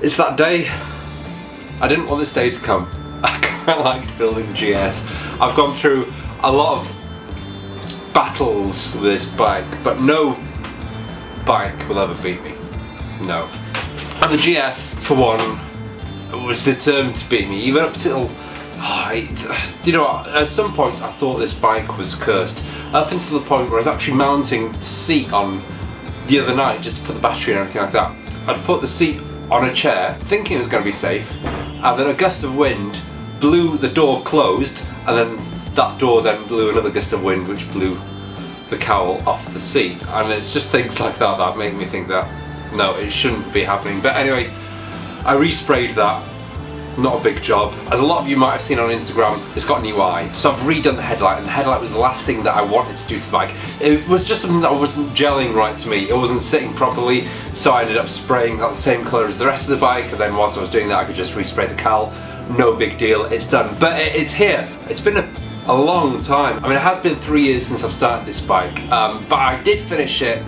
It's that day. I didn't want this day to come. I quite liked building the GS. I've gone through a lot of battles with this bike, but no bike will ever beat me. No. And the GS, for one, was determined to beat me, even up till... you know what, at some point I thought this bike was cursed. Up until the point where I was actually mounting the seat on the other night just to put the battery and everything like that. I'd put the seat on a chair, thinking it was going to be safe, and then a gust of wind blew the door closed, and then that door then blew another gust of wind which blew the cowl off the seat. And it's just things like that that make me think that no, it shouldn't be happening. But anyway, I resprayed that. Not a big job. As a lot of you might have seen on Instagram, it's got a new eye. So I've redone the headlight, and the headlight was the last thing that I wanted to do to the bike. It was just something that wasn't gelling right to me. It wasn't sitting properly, so I ended up spraying that the same colour as the rest of the bike, and then whilst I was doing that I could just respray the cowl. No big deal, it's done. But it's here. It's been a long time. I mean, it has been 3 years since I've started this bike, but I did finish it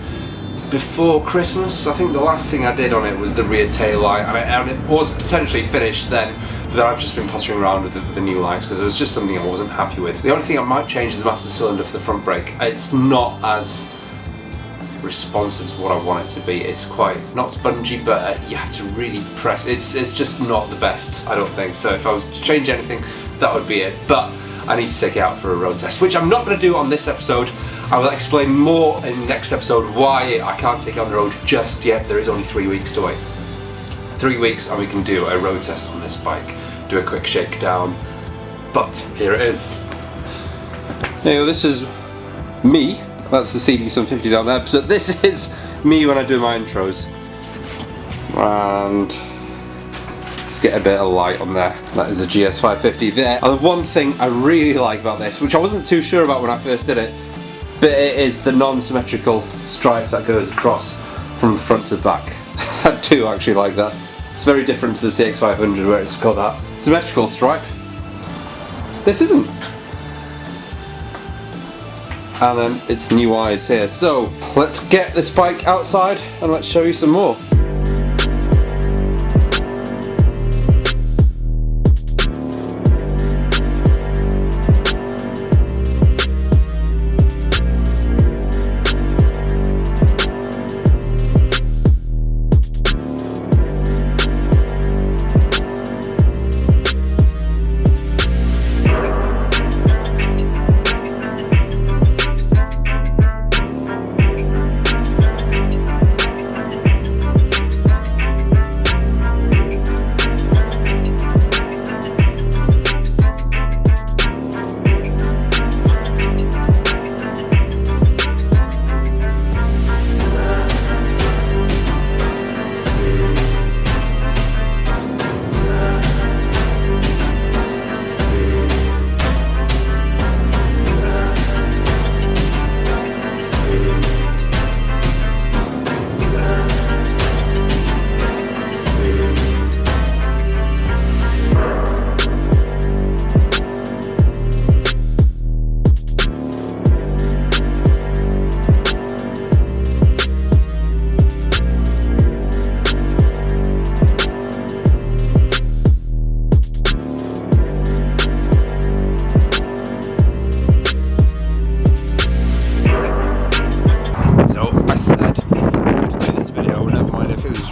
before Christmas. I think the last thing I did on it was the rear tail light, and it was potentially finished then, but then I've just been pottering around with the new lights because it was just something I wasn't happy with. The only thing I might change is the master cylinder for the front brake. It's not as responsive as what I want it to be. It's quite, not spongy, but you have to really press. It's just not the best, I don't think. So if I was to change anything, that would be it. But I need to take it out for a road test, which I'm not going to do on this episode. I will explain more in the next episode why I can't take it on the road just yet. There is only 3 weeks to wait. 3 weeks and we can do a road test on this bike, do a quick shakedown, but here it is. Now this is me, that's the CD750 down there, so this is me when I do my intros. And let's get a bit of light on there. That is the GS550 there. And the one thing I really like about this, which I wasn't too sure about when I first did it, but it is the non-symmetrical stripe that goes across from front to back. I do actually like that. It's very different to the CX500 where it's got that symmetrical stripe. This isn't. And then it's new eyes here. So let's get this bike outside and let's show you some more.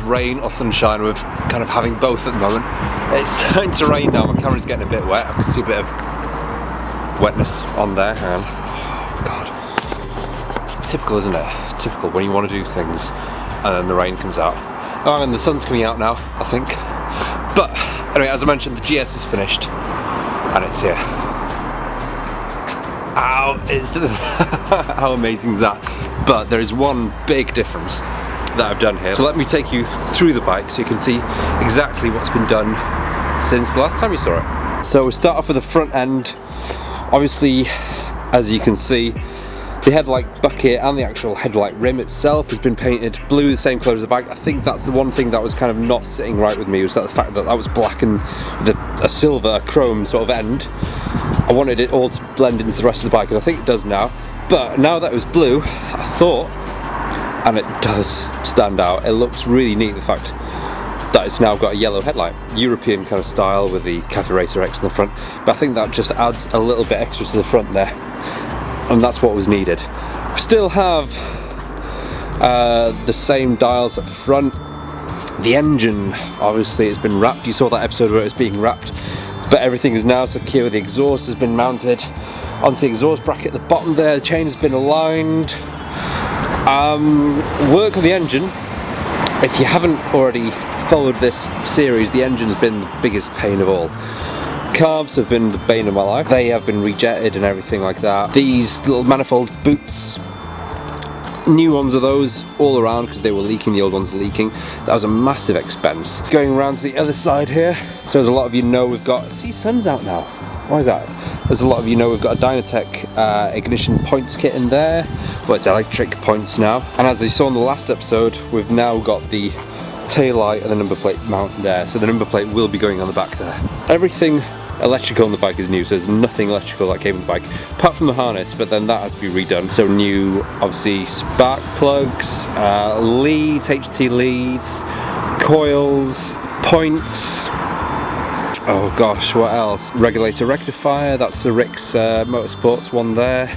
Rain or sunshine, we're kind of having both at the moment. It's starting to rain now, my camera's getting a bit wet, I can see a bit of wetness on there, and oh god, typical isn't it? Typical when you want to do things and then the rain comes out. Oh, and the sun's coming out now, I think. But anyway, as I mentioned, the GS is finished and it's here. Ow, how amazing is that? But there is one big difference that I've done here. So let me take you through the bike so you can see exactly what's been done since the last time you saw it. So we start off with the front end. Obviously, as you can see, the headlight bucket and the actual headlight rim itself has been painted blue, the same colour as the bike. I think that's the one thing that was kind of not sitting right with me, was that the fact that that was black and with a silver, chrome sort of end. I wanted it all to blend into the rest of the bike, and I think it does now. But now that it was blue, I thought, and it does stand out, it looks really neat, the fact that it's now got a yellow headlight, European kind of style with the Cafe Racer X in the front, but I think that just adds a little bit extra to the front there, and that's what was needed. We still have the same dials at the front. The engine, obviously it's been wrapped, you saw that episode where it was being wrapped, but everything is now secure. The exhaust has been mounted onto the exhaust bracket at the bottom there, the chain has been aligned. Work on the engine, if you haven't already followed this series, the engine has been the biggest pain of all. Carbs have been the bane of my life. They have been rejetted and everything like that. These little manifold boots, new ones of those all around because they were leaking, the old ones were leaking. That was a massive expense. Going around to the other side here, so as a lot of you know, we've got, see, sun's out now. Why is that? As a lot of you know, we've got a Dynatech ignition points kit in there. Well, it's electric points now. And as you saw in the last episode, we've now got the taillight and the number plate mount there. So the number plate will be going on the back there. Everything electrical on the bike is new, so there's nothing electrical that came with the bike, apart from the harness, but then that has to be redone. So new, obviously, spark plugs, leads, HT leads, coils, points. Oh gosh, what else? Regulator rectifier, that's the Rick's Motorsports one there.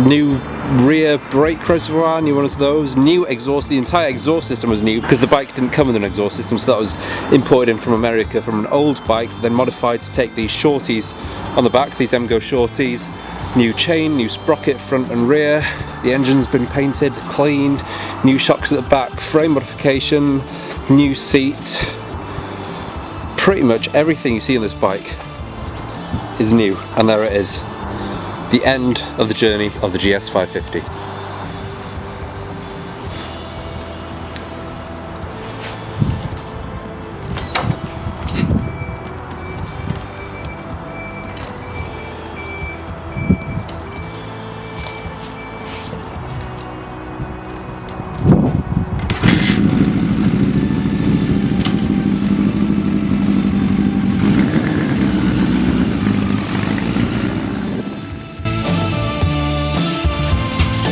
New rear brake reservoir, new one of those. New exhaust, the entire exhaust system was new because the bike didn't come with an exhaust system, so that was imported in from America from an old bike, then modified to take these shorties on the back, these MGO shorties. New chain, new sprocket front and rear. The engine's been painted, cleaned, new shocks at the back, frame modification, new seat. Pretty much everything you see on this bike is new, and there it is. The end of the journey of the GS550.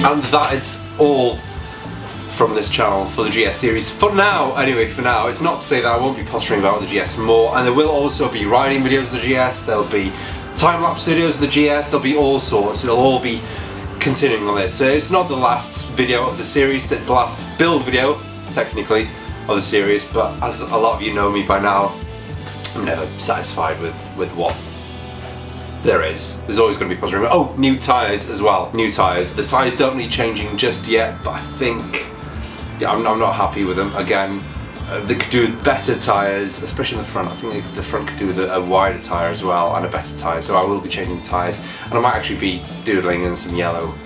And that is all from this channel for the GS series. For now, anyway, for now. It's not to say that I won't be posturing about the GS more, and there will also be riding videos of the GS, there'll be time-lapse videos of the GS, there'll be all sorts, it'll all be continuing on this. So it's not the last video of the series, it's the last build video, technically, of the series, but as a lot of you know me by now, I'm never satisfied with what there is. There's always going to be positive. Oh, new tyres as well. New tyres. The tyres don't need changing just yet, but I think I'm not happy with them. Again, they could do with better tyres, especially in the front. I think the front could do with a wider tyre as well and a better tyre. So I will be changing the tyres, and I might actually be doodling in some yellow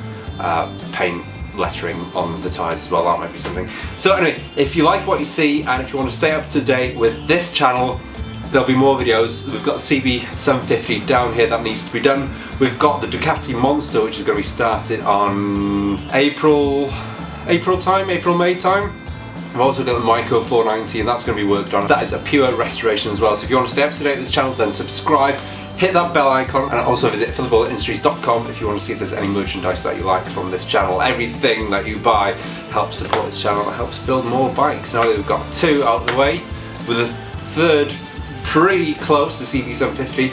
paint lettering on the tyres as well. That might be something. So anyway, if you like what you see and if you want to stay up to date with this channel, there'll be more videos. We've got the CB750 down here that needs to be done. We've got the Ducati Monster, which is going to be started on April, May time. We've also got the Myco 490, and that's going to be worked on. That is a pure restoration as well. So if you want to stay up to date with this channel, then subscribe, hit that bell icon, and also visit philipbulletindustries.com if you want to see if there's any merchandise that you like from this channel. Everything that you buy helps support this channel, it helps build more bikes. Now that we've got two out of the way, with a third pretty close to CB750,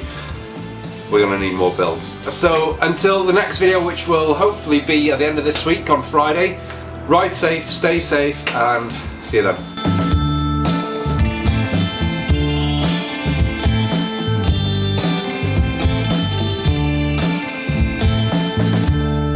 we're going to need more builds. So until the next video, which will hopefully be at the end of this week on Friday, ride safe, stay safe, and see you then.